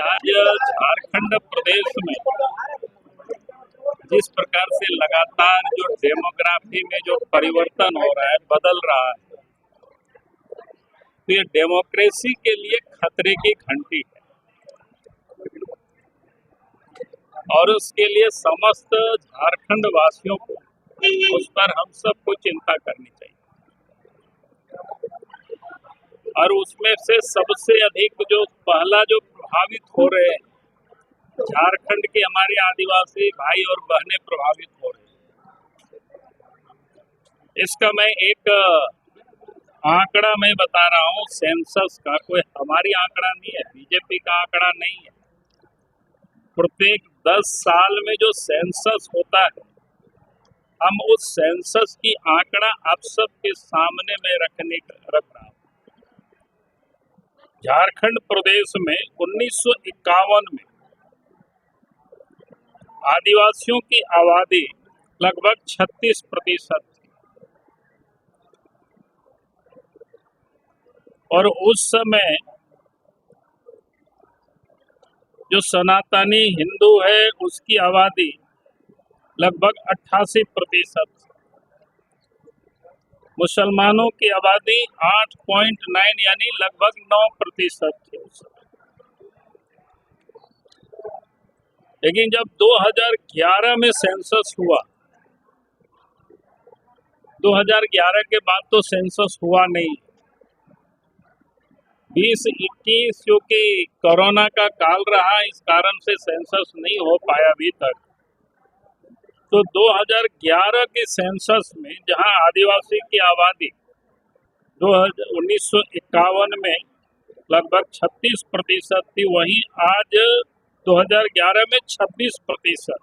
आज झारखंड प्रदेश में जिस प्रकार से लगातार जो डेमोग्राफी में जो परिवर्तन हो रहा है, बदल रहा है, तो ये डेमोक्रेसी के लिए खतरे की घंटी है और उसके लिए समस्त झारखंड वासियों को उस पर हम सबको चिंता करनी चाहिए। और उसमें से सबसे अधिक जो पहला जो प्रभावित हो रहे हैं, झारखंड के हमारे आदिवासी भाई और बहनें प्रभावित हो रहे हैं। इसका मैं एक आंकड़ा मैं बता रहा हूँ, सेंसस का। कोई हमारी आंकड़ा नहीं है, बीजेपी का आंकड़ा नहीं है। प्रत्येक 10 साल में जो सेंसस होता है, हम उस सेंसस की आंकड़ा आप सबके सामने में रख रहा हूँ। झारखंड प्रदेश में 1951 में आदिवासियों की आबादी लगभग 36% थी और उस समय जो सनातनी हिंदू है उसकी आबादी लगभग 88% थी। मुसलमानों की आबादी 8.9 यानी लगभग 9% थी उस समय। लेकिन जब 2011 में सेंसस हुआ, 2011 के बाद तो सेंसस हुआ नहीं। 2021 जो कि कोरोना का काल रहा, इस कारण से सेंसस नहीं हो पाया अभी तक। तो 2011 के सेंसस में जहां आदिवासी की आबादी 1951 में लगभग 36% थी, वहीं आज 2011 में 26%।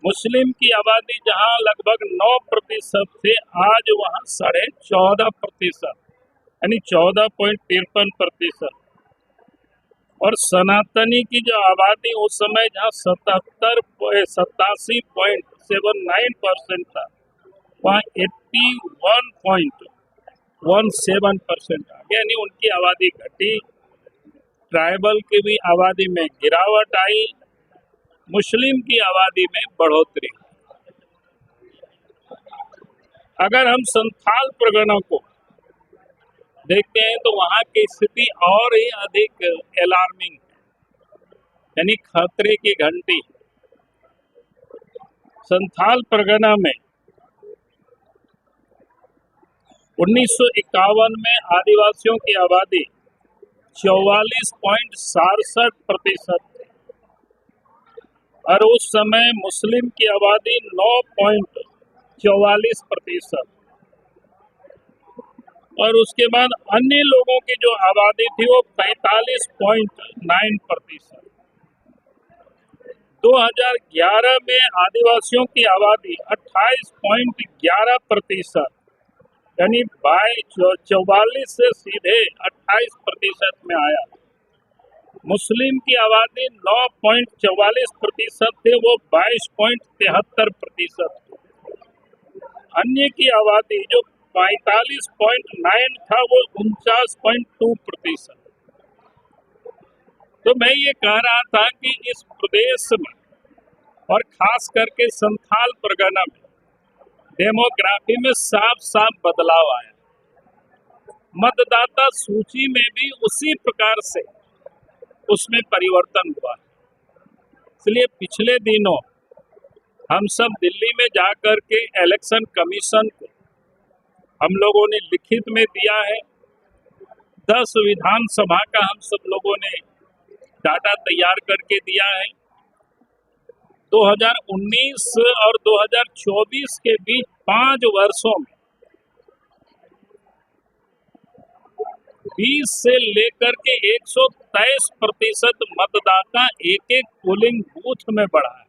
मुस्लिम की आबादी जहां लगभग 9% थे, आज वहां 14.5% यानी 14.53%। और सनातनी की जो आबादी उस समय जहाँ 87.79% था, वहाँ 81.17% आ गया, यानी उनकी आबादी घटी। ट्राइबल की भी आबादी में गिरावट आई, मुस्लिम की आबादी में बढ़ोतरी। अगर हम संथाल परगना को देखते हैं तो वहाँ की स्थिति और ही अधिक अलार्मिंग है, यानी खतरे की घंटी। संथाल परगना में 1951 में आदिवासियों की आबादी 44.67% थी और उस समय मुस्लिम की आबादी 9.44%। और उसके बाद अन्य लोगों की जो आबादी थी वो 45.9%। 2011 में आदिवासियों की आबादी 28.11%, यानी 44 से सीधे 28% में आया। मुस्लिम की आबादी 9.44% थे, वो 22.73%। अन्य की आबादी जो 45.9 था, वो 49.2%। तो मैं ये कह रहा था कि इस प्रदेश में और खास करके संथाल परगना में डेमोग्राफी में साफ साफ बदलाव आया। मतदाता सूची में भी उसी प्रकार से उसमें परिवर्तन हुआ। इसलिए पिछले दिनों हम सब दिल्ली में जाकर के इलेक्शन कमीशन को हम लोगों ने लिखित में दिया है। 10 विधानसभा का हम सब लोगों ने डाटा तैयार करके दिया है। 2019 और 2024 के बीच 5 वर्षों में 20 से लेकर के 123% मतदाता एक एक पोलिंग बूथ में बढ़ा है।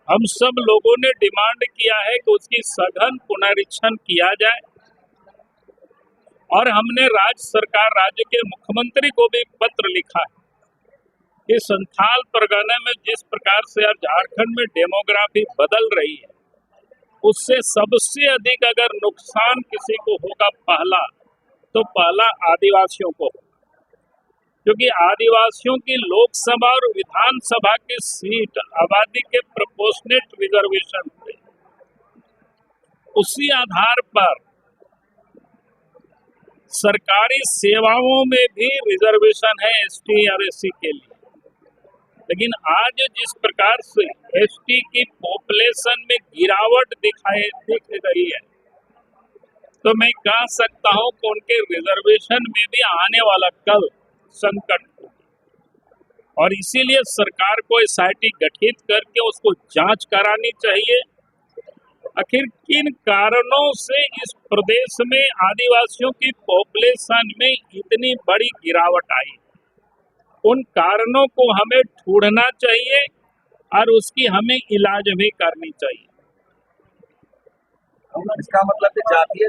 हम सब लोगों ने डिमांड किया है कि उसकी सघन पुनरीक्षण किया जाए और हमने राज्य सरकार, राज्य के मुख्यमंत्री को भी पत्र लिखा है कि संथाल परगना में जिस प्रकार से अब झारखंड में डेमोग्राफी बदल रही है, उससे सबसे अधिक अगर नुकसान किसी को होगा तो पहला आदिवासियों को। क्योंकि आदिवासियों की लोकसभा और विधानसभा की सीट आबादी के प्रोपोर्शनेट रिजर्वेशन थे, उसी आधार पर सरकारी सेवाओं में भी रिजर्वेशन है एसटी और एससी के लिए। लेकिन आज जिस प्रकार से एसटी की पॉपुलेशन में गिरावट दिख रही है, तो मैं कह सकता हूं कि उनके रिजर्वेशन में भी आने वाला कल संकट होगा और इसीलिए सरकार को एसआईटी गठित करके उसको जांच करानी चाहिए। आखिर किन कारणों से इस प्रदेश में आदिवासियों की पॉपुलेशन में इतनी बड़ी गिरावट आई, उन कारणों को हमें ढूंढना चाहिए और उसकी हमें इलाज भी करनी चाहिए। इसका मतलब जातीय